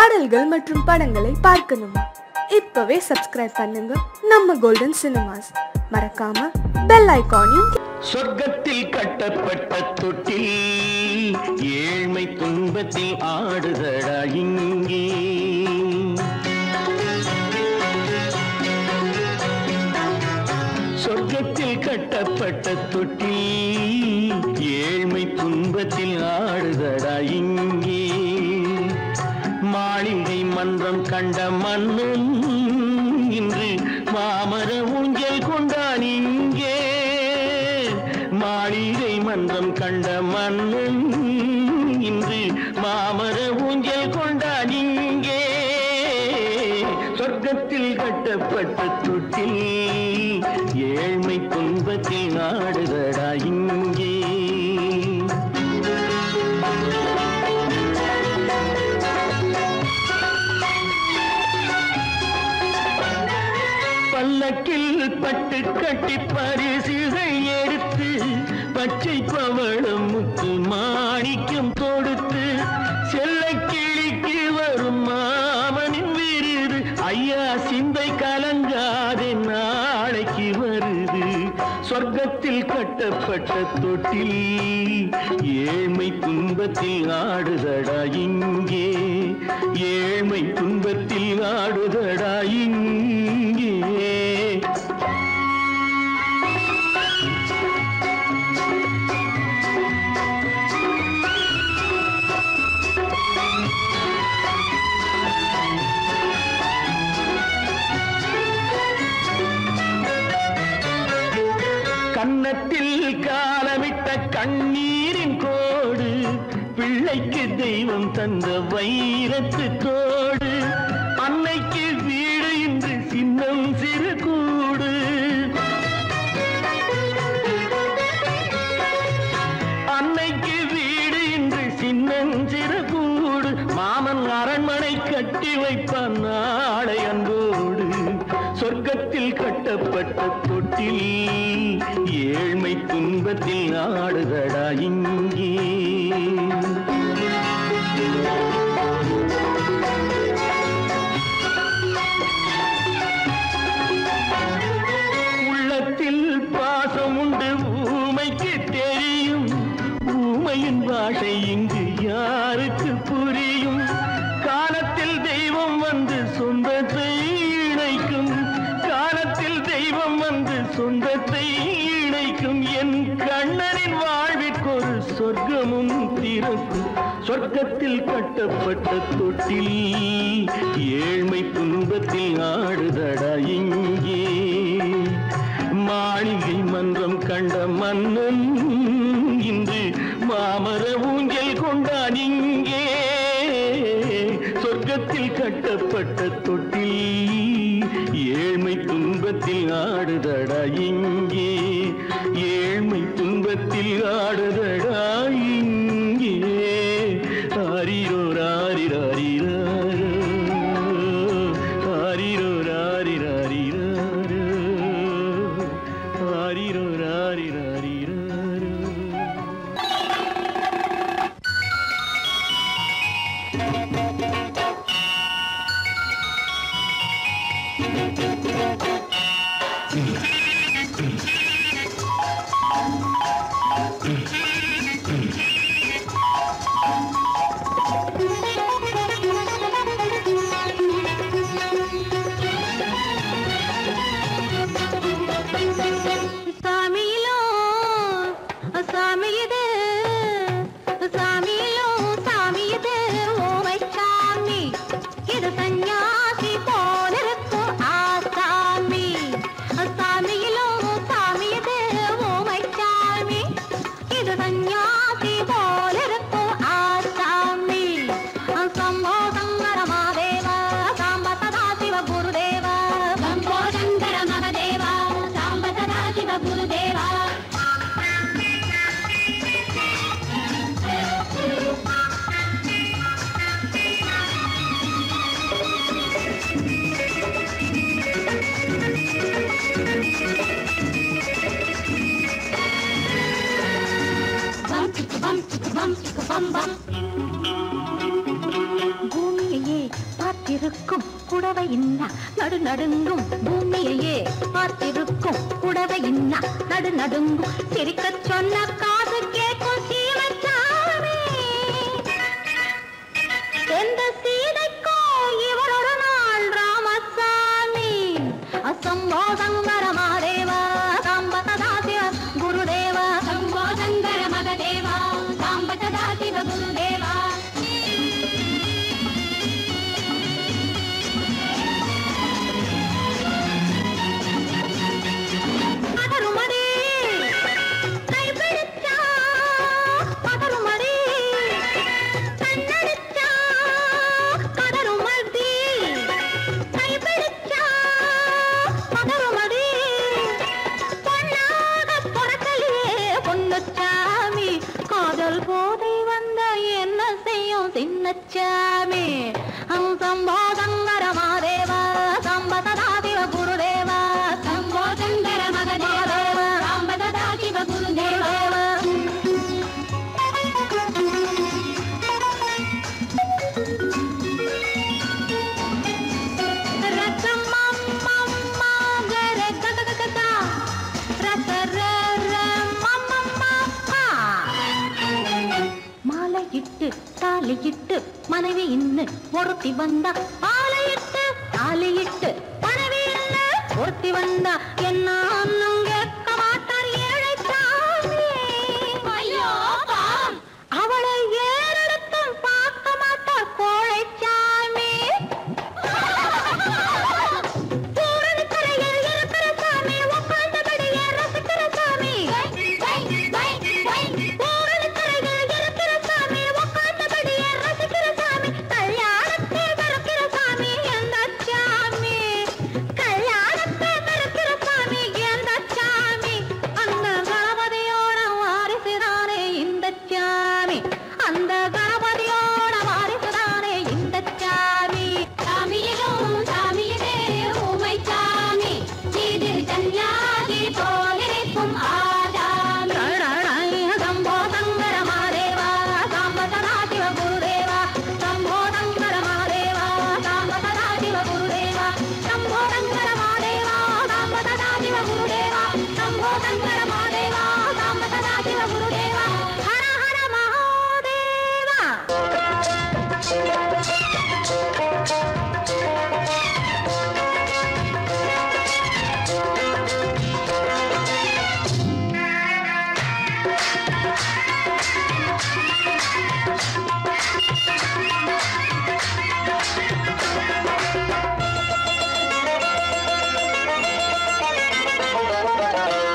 பாடல்கள் மற்றும் படங்களை பார்க்கணுமா? இப்பவே சப்ஸ்கிரைப் பண்ணுங்க நம்ம கோல்டன் சினிமாஸ். மறக்காம பெல் ஐகானையும். சொர்க்கத்தில் கட்டப்பட்ட தொட்டில் ஏழ்மை துன்பத்தில் ஆடுதடா இங்கே. சொர்க்கத்தில் கட்டப்பட்ட தொட்டில் ஏழ்மை துன்பத்தில் ஆடுதடா இங்கே. மாளிகை மன்றம் கண்ட மன்னன் இன்று மாமர ஊஞ்சல் கொண்டான் இங்கே. மாளிகை மன்றம் கண்ட மன்னன் இன்று மாமர ஊஞ்சல் கொண்டான் இங்கே. சொர்க்கத்தில் கட்டப்பட்ட தொட்டில் ஏழ்மை துன்பத்தில் ஆடுதடா இங்கே. பல்லக்கில் பட்டு கட்டி பரிசுகள் எடுத்து பச்சை பவளம் முத்து மாணிக்கம் தொடுத்து செல்ல கிளிக்கு வரும் மாமனின் விருது. ஐயா சிந்தை கலங்காதே நாளைக்கு வருது. சொர்க்கத்தில் கட்டப்பட்ட தொட்டில் ஏழ்மை துன்பத்தில் ஆடுதடா இங்கே. ஏழ்மை துன்பத்தில் ஆடுதடா இங்கே. கன்னத்தில் காலமிட்ட கண்ணீரின் கோடு பிள்ளைக்கு தெய்வம் தந்த வைரத்து தோடு. அன்னைக்கு வீடு இன்று சின்னம் சிறு கூடு. அன்னைக்கு வீடு இன்று சின்னம் சிறு கூடு. மாமன் அரண்மனை கட்டி வைப்பான் நாளை அன்போடு. சொர்க்கத்தில் கட்டப்பட்ட தொட்டில் ஏழ்மை துன்பத்தில் ஆடுதடா இங்கே. உள்ளத்தில் பாசம் உண்டு ஊமைக்கு தெரியும். ஊமையின் பாஷை இங்கு யாருக்கு புரியும்? காலத்தில் தெய்வம் வந்து சொந்தத்தை இணைக்கும். காலத்தில் தெய்வம் வந்து சொந்தத்தை இணைக்கும். என் கண்ணனின் வாழ்விற்கொரு சொர்க்கமும் திறக்கும். சொர்க்கத்தில் கட்டப்பட்ட தொட்டில் ஏழ்மை துன்பத்தில் ஆடுதடா இங்கே. மாளிகை மன்றம் கண்ட மன்னன் இன்று மாமர ஊஞ்சல் கொண்டான் இங்கே. சொர்க்கத்தில் கட்டப்பட்ட தொட்டில் ஏழ்மை துன்பத்தில் ஆடுதடா இங்கே. ஏழ்மை துன்பத்தில் ஆடுதடா இங்கே. ஆரிரோ ராரிராரிரோ ஆரிரோ ராரிராரிரோ ஆரிரோ ராரிராரிரோ. பார்த்திருக்கும் புடவை இன்னா நடு நடுங்கும் பூமியையே பார்த்திருக்கும் புடவை இன்னா நடு நடுங்கும் சிரிக்க சொன்ன காது கேட்கும் சீமச்சாமி எந்த சீதைக்கோ இவரொரு நாள் ராமசாமி அசம்போ சங்கர மகாதேவா சாம்ப சதாசிவ குருதேவா சம்போ சங்கர மகதேவா சாம்ப சதாசிவ குருதேவா சின்னச்சாமி சம்போ சங்கர மகாதேவா சாம்ப சதாசிவ குருதேவா சம்போ சங்கர மகதேவா சாம்ப சதாசிவ குருதேவா மாலையிட்டு தாலியிட்டு மனைவி இன்னு ஒருத்தி வந்தா ஆலையிட்டு தாலியிட்டு மனைவி இன்னு ஒருத்தி வந்தா என்ன கேட்க மாட்டார் ஏழை சாமி ஐயோ அவளை ஏறெடுத்தும் பார்க்க மாட்டார் கோழை சாமி பூரணிக்கரையில் இருக்கிற சாமி உட்கார்ந்தபடியே ரசிக்கிற சாமி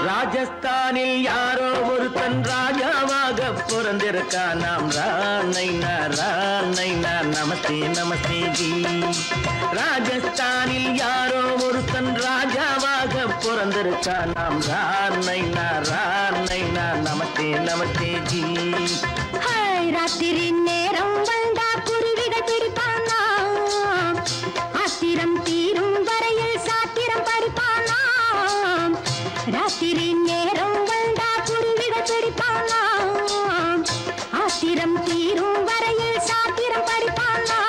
ராஜஸ்தானில் யாரோ ஒருத்தன் ராஜாவாக பிறந்திருக்கா நாம் ராணைனா நமஸ்தே நமஸ்தே ஜி ராஜஸ்தானில் யாரோ ஒருத்தன் ராஜாவாக பிறந்திருக்கா நாம் ராணைனா நமஸ்தே நமஸ்தே ஜி ராத்திரி நேரம் வந்தா குருவிகள் பிடிப்பானா ஆத்திரம் தீரும் வரையில் சாத்திரம் படிப்பானா ராத்திரி நேரம் வந்தா குருவிகள் பிடிப்பானா ஆத்திரம் தீரும் வரையில் சாத்திரம் படிப்பானா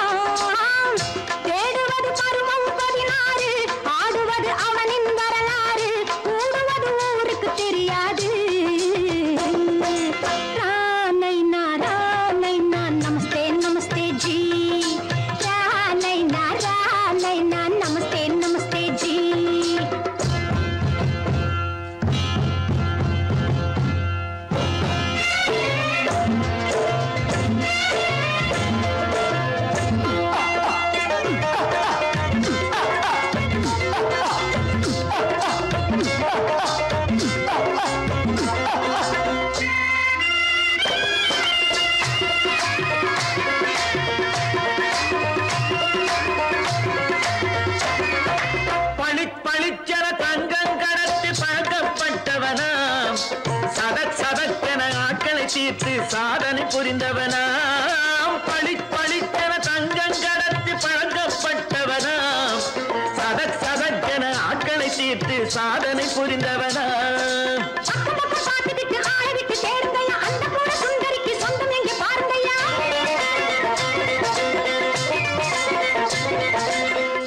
தேடுவது பருவம் 16 ஆடுவது அவனின் வரலாறு கூடுவது ஊருக்கு தெரியாது ராணைனா நமஸ்தே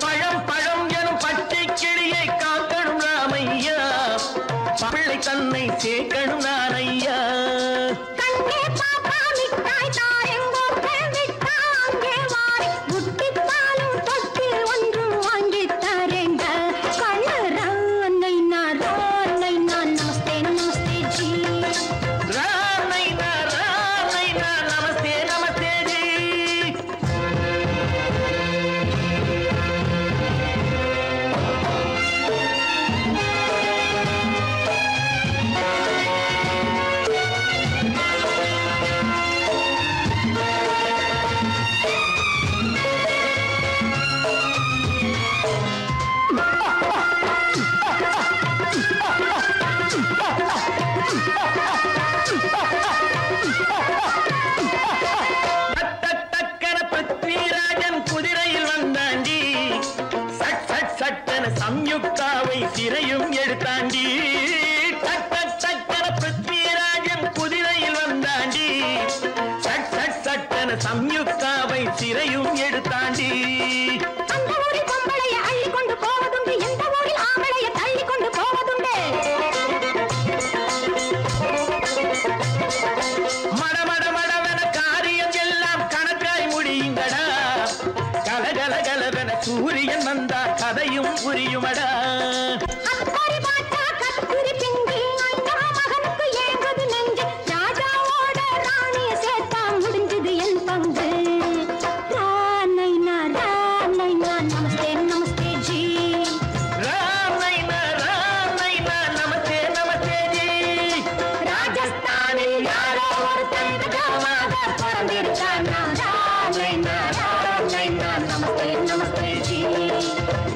பழம் பழம் எனும் பச்சை கிளியை காக்கணும் ராமையா, பிள்ளை தன்னை சேர்க்கணும் நான் ஐயா. கண்ணே பாப்பா மிட்டாய் தாரெங்கோ விட்டா அங்கே வாரி புட்டித்தாலும் தொட்டி ஒன்று வாங்கி தரேங்க. கண்ணு ரானை நான் நமஸ்தே நமஸ்தே ஜி. ரானை நான் நமஸ்தே நமஸ்தே ஜி. டக்கன பிருத்விராஜன் குதிரையில் வந்தாண்டி, சட் சட் சட்டன சம்யுக்தாவை சிறையும் எடுத்தாண்டி. டக்கன பிருத்விராஜன் குதிரையில் வந்தாண்டி, சட் சட் சட்டன சம்யுக்தாவை சிறையும் எடுத்தாண்டி. அந்த ஊரில் பொம்பளைய அள்ளி கொண்டு போவதுண்டு, எந்த ஊரில் ஆம்பளைய தள்ளி கொண்டு போவதுண்டு. மடமட மடவென காரியம் எல்லாம் கணக்காய் முடியுங்கடா, கலகல கலவென சூரியன் வந்தா கதையும் புரியுமடா. அக்கறை பாட்டா கத்திரி பிந்தி ஐயா மகனுக்கு ஏங்குது நெஞ்சு. ராஜாவோட ராணிய சேர்த்தா முடிஞ்சது என் பங்கு. ரானை நான் நமஸ்தே நமஸ்தே ஜி. ராமை நான் நமஸ்தே நமஸ்தே ஜி. ராஜஸ்தானில் யாரோ ஒருத்தன் ராஜாவாக பிறந்திருக்கானா. ரானை நான் நமஸ்தே நமஸ்தே ஜி.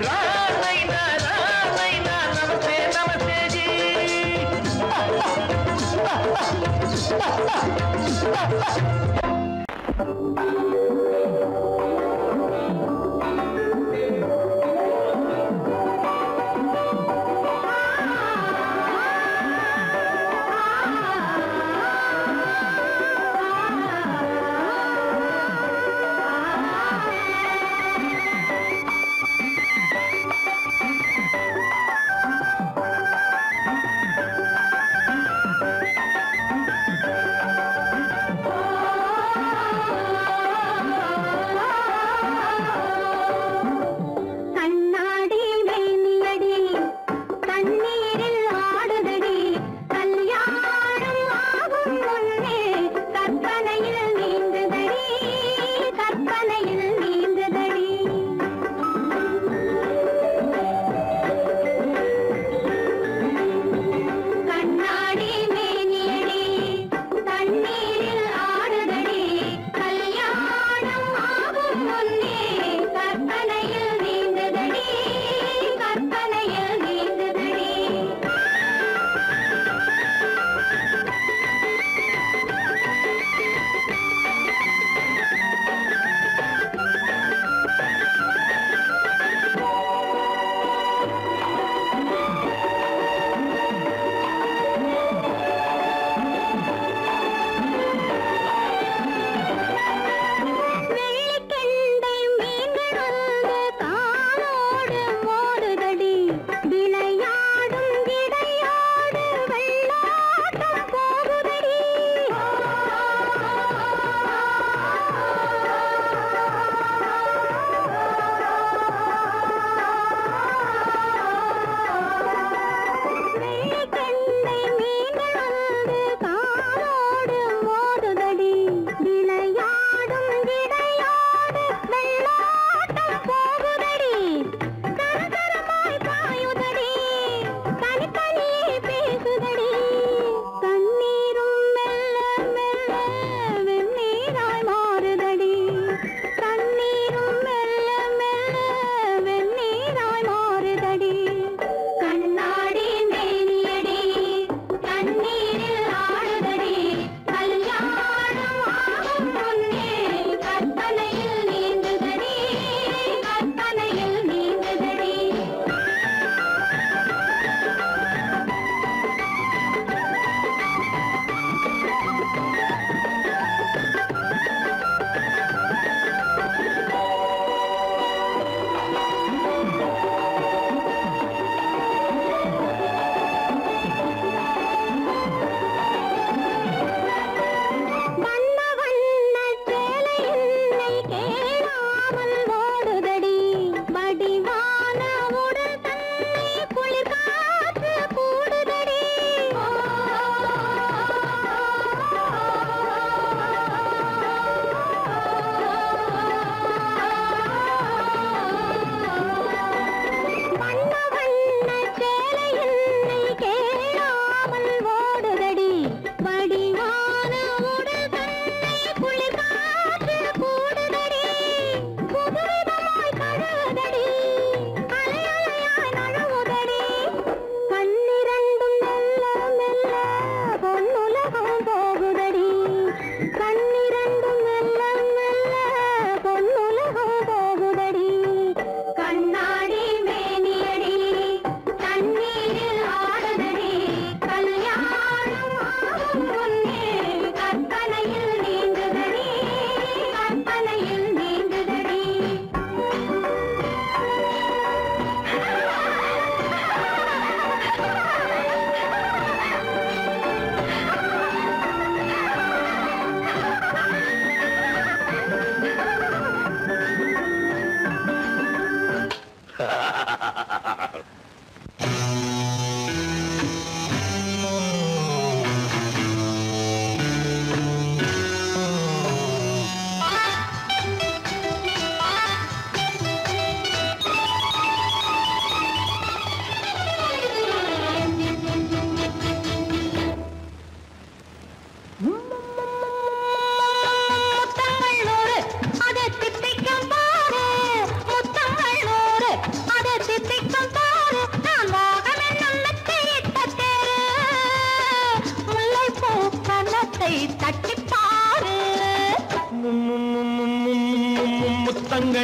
ராமை நான் நமஸ்தே நமஸ்தே ஜி.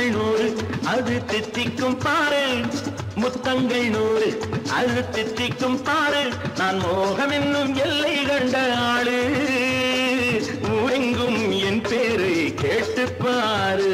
முத்தங்கள் 100 அது தித்திக்கும் பாரு முத்தங்கள் 100 அது தித்திக்கும் பாரு நான் மோகம் என்னும் எல்லை கண்ட ஆளு ஊரெங்கும் என் பேரை கேட்டு பாரு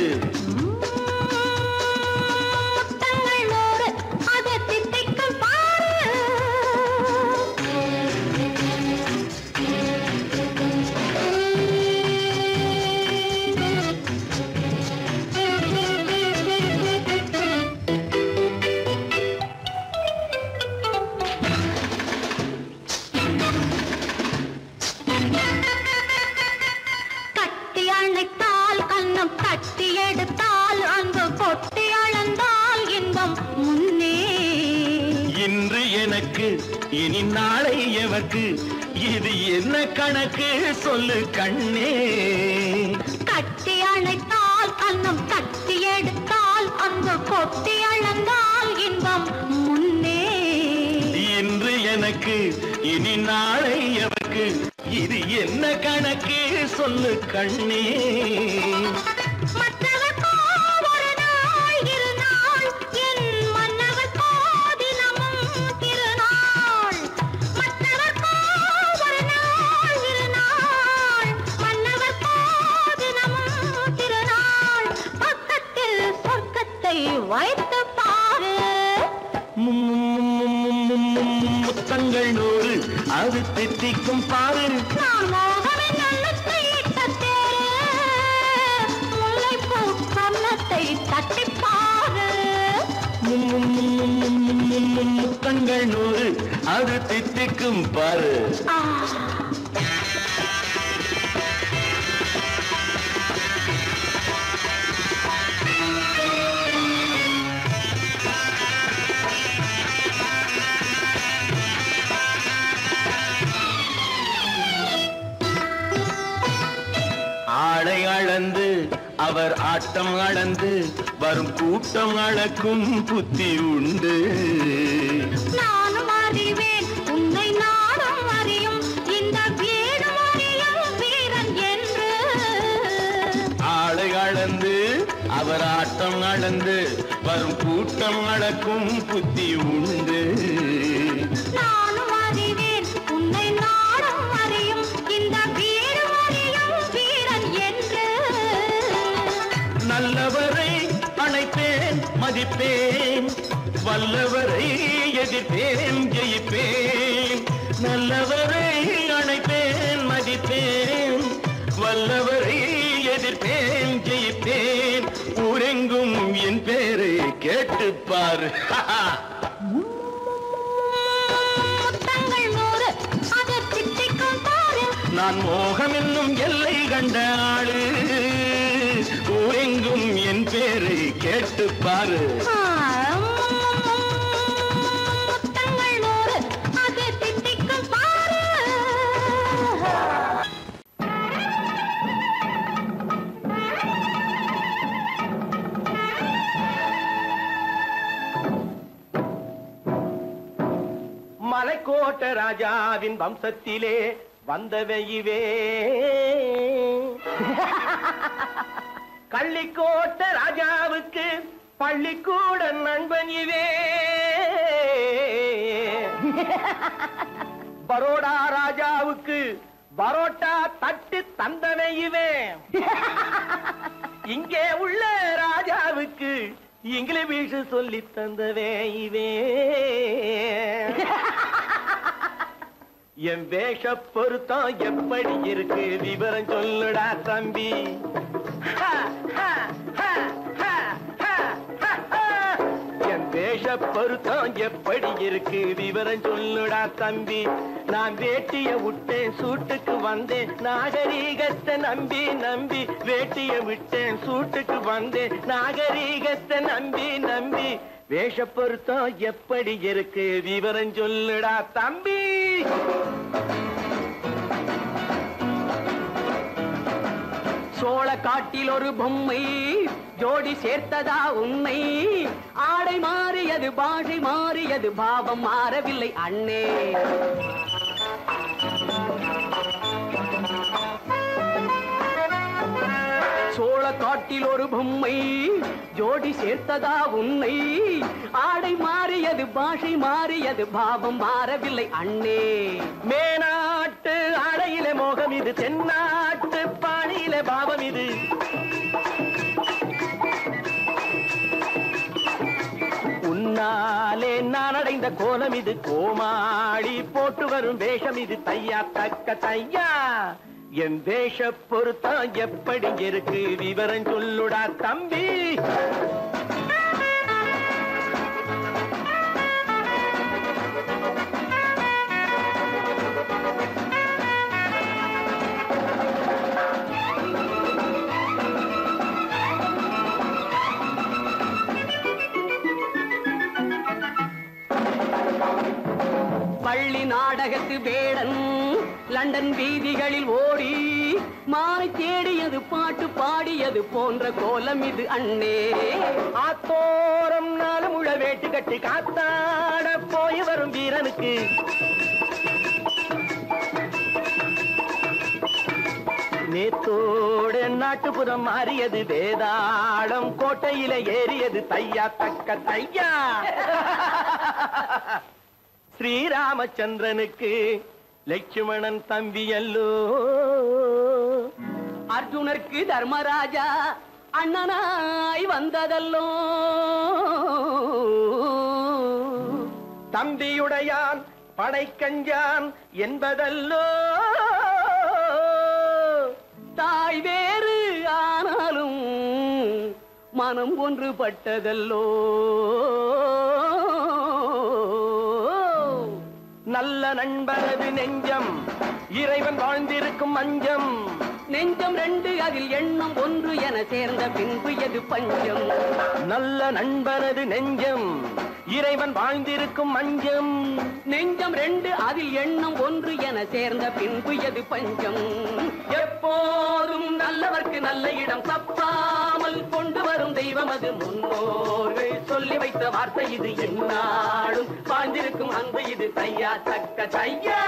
இனி நாளை எவர்க்கு இது என்ன கணக்கு சொல்லு கண்ணே கட்டி அணைத்தால் கண்ணம் தட்டி எடுத்தால் அந்த கொட்டி அளந்தால் இன்பம் முன்னே இன்று எனக்கு இனி நாளை எவர்க்கு இது என்ன கணக்கு சொல்லு கண்ணே வைத்து பாரு முத்தங்கள் 100 அது தித்திக்கும் பாரு முல்லைப்பூ கன்னத்தை தட்டி பாரு முத்தங்கள் 100 அது தித்திக்கும் பாரு ஆடை அளந்து அவர் ஆட்டம் அளந்து வரும் கூட்டம் அளக்கும் புத்தி உண்டு நானும் அறிவேன் உன்னை நானும் அறியும் இந்த வீடும் அறியும் வீரன் என்று ஆடை அளந்து அவர் ஆட்டம் அளந்து வரும் கூட்டம் அளக்கும் புத்தி உண்டு நானும் அறிவேன் உன்னை நானும் அறியும் இந்த வீடும் அறியும் வீரன் என்று நல்லவரை அணைப்பேன் மதிப்பேன் வல்லவரை எதிர்ப்பேன் ஜெயிப்பேன் நல்லவரை அணைப்பேன் மதிப்பேன் வல்லவரை எதிர்ப்பேன் ஜெயிப்பேன் ஊரெங்கும் என் பேரை கேட்டுப்பார் முத்தங்கள் 100 அது தித்திக்கும் பாரு நான் மோகம் என்னும் எல்லை கண்ட ஆளு ஊரெங்கும் என் பேரை கேட்டுப்பாரு முத்தங்கள் 100 அது தித்திக்கும் பாரு மலைக்கோட்ட ராஜாவின் வம்சத்திலே வந்தவையுவே கள்ளிக்கோட்ட ராஜாவுக்கு பள்ளிக்கூட நண்பன் இவே பரோடா ராஜாவுக்கு பரோட்டா தட்டு தந்தனை இவே இங்கே உள்ள ராஜாவுக்கு இங்கிலீஷ் சொல்லி தந்தவே இவே என் வேஷ பொருத்தம் எப்படி இருக்கு விவரம் சொல்லுடா தம்பி என் வேஷ பொருத்தம் எப்படி இருக்கு விவரம் சொல்லுடா தம்பி நான் வேட்டிய விட்டேன் சூட்டுக்கு வந்தேன் நாகரீகத்தை நம்பி நம்பி வேட்டிய விட்டேன் சூட்டுக்கு வந்தேன் நாகரீகத்தை நம்பி நம்பி வேஷ பொருத்தம் எப்படி இருக்கு விவரம் சொல்லுடா தம்பி சோழ காட்டில் ஒரு பொம்மை ஜோடி சேர்த்ததா உண்மை ஆடை மாறியது பாஷை மாறியது பாவம் மாறவில்லை அண்ணே சோழ காட்டில் ஒரு பொம்மை ஜோடி சேர்த்ததா உன்னை ஆடை மாறியது பாஷை மாறியது பாவம் மாறவில்லை அண்ணே மேனாட்டு ஆடையிலே மோகம் இது தென்னாட்டு பாணியிலே பாவம் இது உன்னாலே நான் அடைந்த கோலம் இது கோமாளி போட்டு வரும் வேஷம் இது தையா தக்க தையா என் வேஷ பொருத்தம் எப்படி இருக்கு விவரம் சொல்லுடா தம்பி பள்ளி நாடகத்து வேடன் லண்டன் வீதிகளில் ஓடி மாலை தேடியது பாட்டு பாடியது போன்ற கோலம் இது அண்ணே ஆத்தோரம் நாலு முழ வேட்டு கட்டி காத்தாட போய் வரும் வீரனுக்கு நேத்தோடு நாட்டுப்புறம் மாறியது வேதாளம் கோட்டையில ஏறியது தையா தக்க தையா ஸ்ரீராமச்சந்திரனுக்கு லட்சுமணன் தம்பி அல்லோ அர்ஜுனருக்கு தர்மராஜா அண்ணனாய் வந்ததல்லோ தம்பியுடையான் படைக்கஞ்சான் என்பதல்லோ தாய் வேறு ஆனாலும் மனம் ஒன்றுபட்டதல்லோ நல்ல நண்பனது நெஞ்சம் இறைவன் வாழ்ந்திருக்கும் மஞ்சம் நெஞ்சம் ரெண்டு அதில் எண்ணம் ஒன்று என சேர்ந்த பின்பு எது பஞ்சம் நல்ல நண்பனது நெஞ்சம் இறைவன் வாழ்ந்திருக்கும் மஞ்சம் நெஞ்சம் ரெண்டு அதில் எண்ணம் ஒன்று என சேர்ந்த பின்பு எது பஞ்சம் எப்போதும் நல்லவர்க்கு நல்ல இடம் தப்பாமல் கொண்டு வரும் தெய்வம் அது முன்னோர்கள் சொல்லி வைத்த வார்த்தை இது எந்நாளும் வாழ்ந்திருக்கும் அன்பு இது தையா தக்க தையா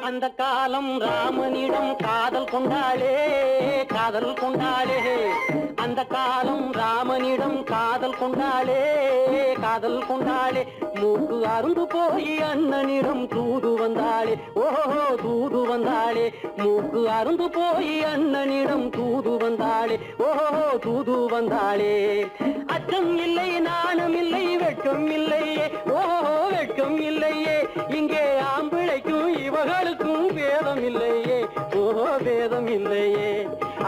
அந்த காலம் ராமனிடம் காதல் கொண்டாளே காதல் கொண்டாளே அந்த காலம் ராமனிடம் காதல் கொண்டாளே காதல் கொண்டாளே மூக்கு அருந்து போய் அண்ணனிடம் தூது வந்தாளே ஓஹோ தூது வந்தாளே மூக்கு அருந்து போய் அண்ணனிடம் தூது வந்தாளே ஓஹோ தூது வந்தாளே அச்சம் இல்லை நாணம் இல்லை வெட்கம் இல்லையே ஓஹோ வெட்கம் இல்லையே இங்கே ஆம்பிளைக்கும் இவர்களுக்கும் வேதம் இல்லையே ஓஹோ வேதம் இல்லையே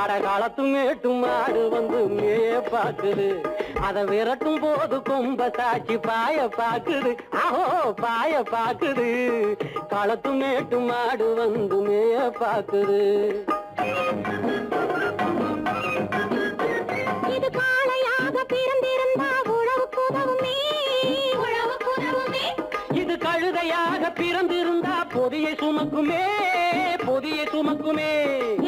அடகாலத்தும் மேட்டும் மாடு வந்து மேய பாக்குது அத விரட்டும் போது கொம்ப சாட்சி பாய பாக்குது ஆஹோ பாய பாக்குது களத்தும் மேட்டும் மாடு வந்து மேய பாக்குது இது காளையாக பிறந்திருந்தா உழவுக்கு உதவுமே உழவுக்கு உதவுமே இது கழுதையாக பிறந்திருந்தா பொதியை சுமக்குமே பொதியை சுமக்குமே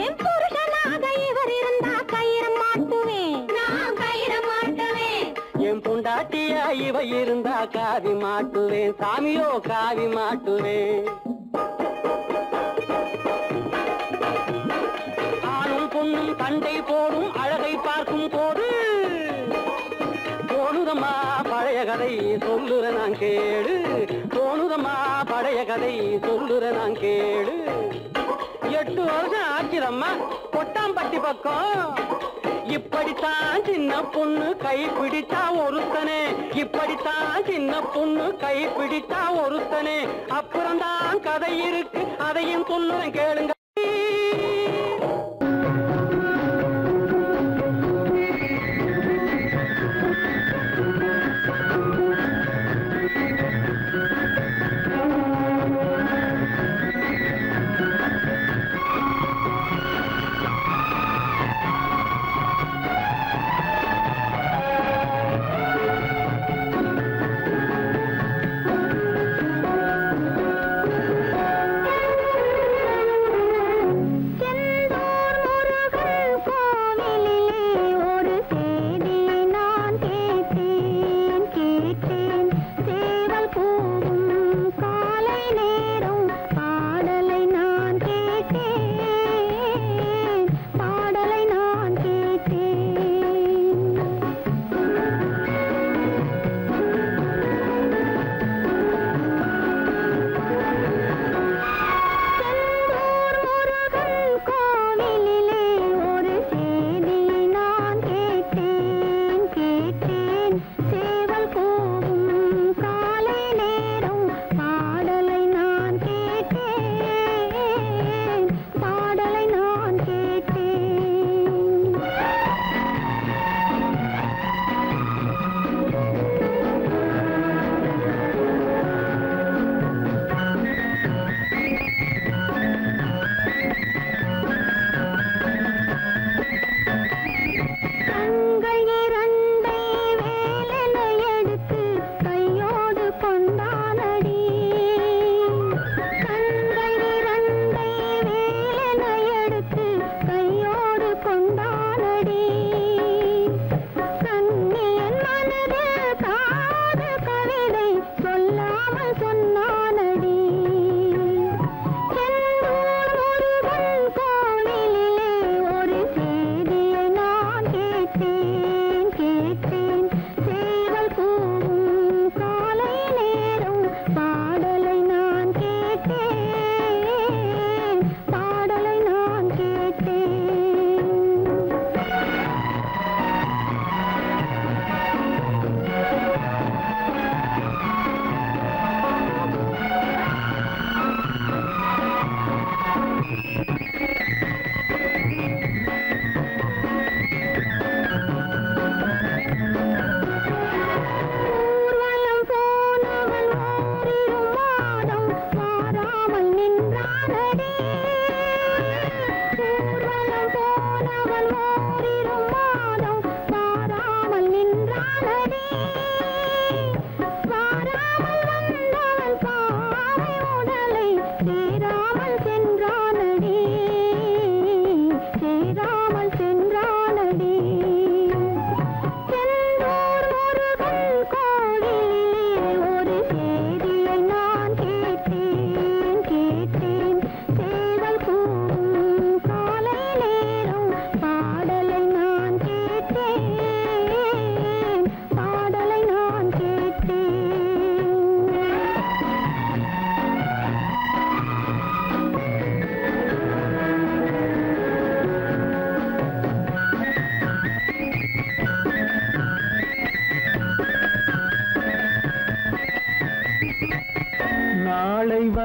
என் புருஷனாக இவர் இருந்தா கயிறு மாட்டுவேன் நான் கயிறு மாட்டுவேன் என் பொண்டாட்டியா இவ இருந்தா காவி மாட்டுவேன் சாமியோ காவி மாட்டுவேன் ஆணும் பொண்ணும் சண்டை போடும் அழகை பார்க்கும் போது தோணுதம்மா பழைய கதை சொல்லுற நான் கேளு தோணுதம்மா பழைய கதை சொல்லுற நான் கேளு 8 வருஷம் ஆச்சுதம்மா கொட்டாம்பட்டி பக்கம் இப்படித்தான் சின்ன பொண்ணு கை பிடித்தா ஒருத்தனே இப்படித்தான் சின்ன பொண்ணு கை பிடித்தா ஒருத்தனே அப்புறம்தான் கதை இருக்கு அதையும் சொல்லுறேன் கேளுங்க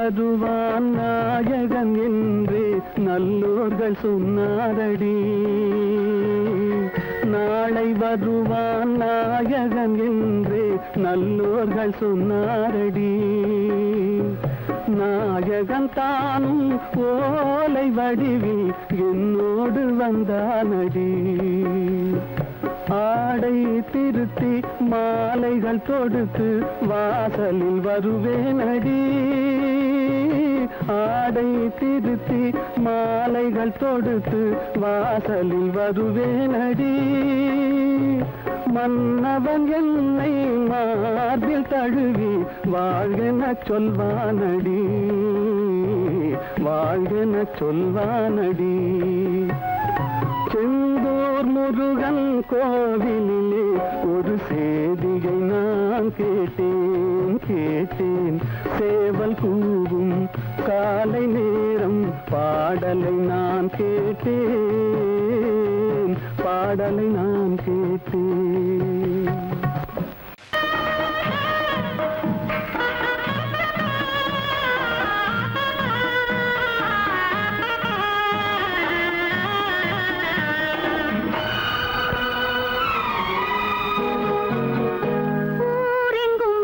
வருவான் நாயகன் என்று நல்லோர்கள் சொன்னாரடி. நாளை வருவான் நாயகன் என்று நல்லோர்கள் சொன்னாரடி. நாயகன் தானும் ஓலை வடிவில் என்னோடு வந்தானடி. ஆடை திருத்தி மாலைகள் தொடுத்து வாசலில் வருவேனடி. ஆடை திருத்தி மாலைகள் தொடுத்து வாசலில் வருவேனடி. மன்னவன் என்னை மார்பில் தழுவி வாழ்கென சொல்வானடி. வாழ்கென சொல்வானடி. செந்தூர் முருகன் கோவிலிலே ஒரு சேதியை நான் கேட்டேன். சேவல் கூவும் காலை நேரம் பாடலை நான் கேட்டேன். பாடலை நான் கேட்டேன். ஊரெங்கும்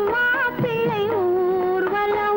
மாப்பிள்ளை ஊர்வலம்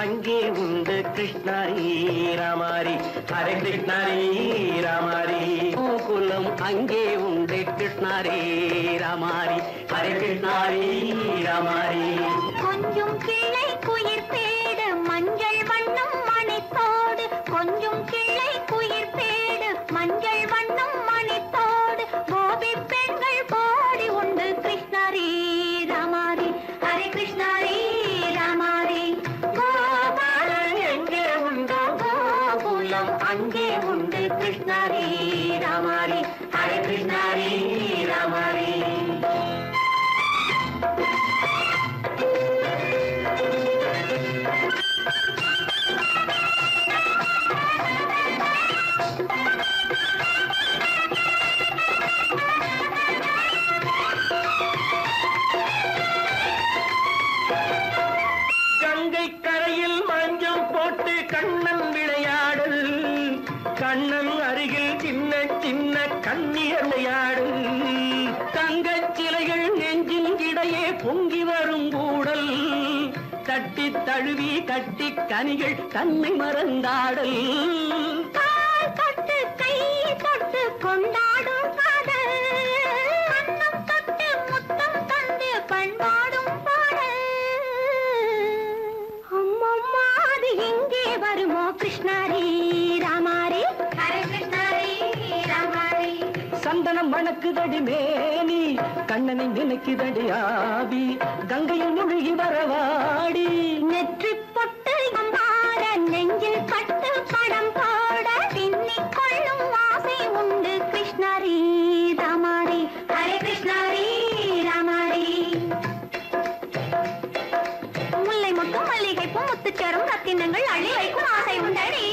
அங்கே உண்டு கிருஷ்ணாரி ராமாரி ஹரே கிருஷ்ணாரி ராமாரி கோகுலம் அங்கே உண்டு கிருஷ்ணாரி ராமாரி ஹரே கிருஷ்ணாரி ராமாரி கொஞ்சம் கிளை குயிர் பேடு மஞ்சள் வண்ணம் மணித்தோடு கொஞ்சம் கிளை குயிர் பேடு மஞ்சள் வண்ணம் மணித்தோடு கோபி பெண்கள் போடி உண்டு கிருஷ்ணாரி ராமாரி ஹரே கிருஷ்ணாரி ராமாரி கோபாலன் எங்கே உண்டோ கோகுலம் அங்கே உண்டு கிருஷ்ணாரி ராமாரி ஹரே கிருஷ்ணாரி ராமாரி கங்கை கரையில் மஞ்சள் போட்டு கண்ணன் விளையாடல் கண்ணன் அருகில் சின்ன சின்ன கண்ணியர் விளையாடல் தங்கச் சிலைகள் நெஞ்சின் இடையே பொங்கி வரும் கூடல் தட்டி தழுவி கட்டி கனிகள் தன்னை மறந்தாடல் கால் தொட்டு கை தொட்டு கொண்டாடும் காதல் கண்ணம் தொட்டு முத்தம் தந்து பண்பாடும் பாடல் அம்மம்மா அது எங்கே வருமோ கிருஷ்ணாரி ராமாரி ஹரே கிருஷ்ணாரி ராமாரி சந்தனம் மணக்குதடி மேனி கண்ணனை நினைக்குதடி ஆவி கங்கையில் முழுகி வரவாடி நெற்றி பொட்டு அம்பார நெஞ்சில் பட்டு படம் போட பின்னிக் கொள்ளும் ஆசை உண்டு கிருஷ்ணாரி ராமாரி ஹரே கிருஷ்ணாரி ராமாரி முல்லை மொட்டும் மல்லிகை பூ முத்துச்சரம் ரத்தினங்கள் அள்ளி வைக்கும் ஆசை உண்டடி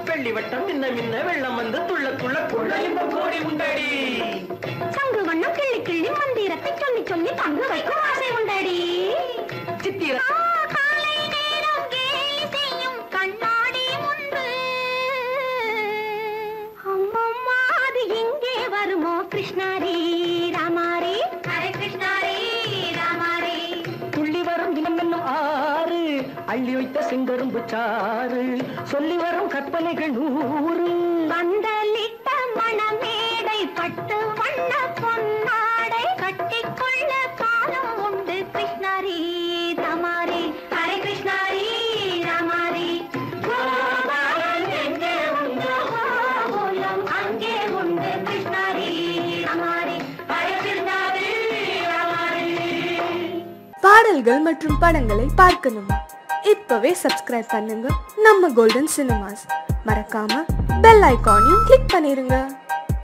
வெள்ளி வட்டம் மின்ன மின்ன வெள்ளம் வந்து துள்ள துள்ள கொள்ள இந்த கோடி உண்டடி சங்கு வண்ணம் கிள்ளி கிள்ளி மந்திரத்தை சொல்லி சொல்லி பங்கு வைக்கும் ஆசை உண்டடி சித்திர காலை நேரம் கேலி செய்யும் கண்ணாடி முன்பு அம்மம்மா அது எங்கே வருமோ கிருஷ்ணாரி ராமாரி ஹரே கிருஷ்ணாரி ராமாரி துள்ளி வரும் தினம் என்னும் ஆறு அள்ளி வைத்த செங்கரும்பு சாறு சொல்லி வரும் கற்பனைகள் 100 பந்தலிட்ட மணமேடை பட்டு வண்ண பொன்னாடை கட்டிக்கொள்ள காலம் உண்டு கிருஷ்ணாரி ராமாரி ஹரே கிருஷ்ணாரி ராமாரி கோபாலன் எங்கே உண்டோ கோகுலம் அங்கே உண்டு கிருஷ்ணாரி ராமாரி ஹரே கிருஷ்ணாரி ராமாரி பாடல்கள் மற்றும் படங்களை பார்க்கணுமா? இப்பவே சப்ஸ்கிரைப் பண்ணுங்க நம்ம கோல்டன் சினிமாஸ். மறக்காம பெல் ஐகானையும் கிளிக் பண்ணிருங்க.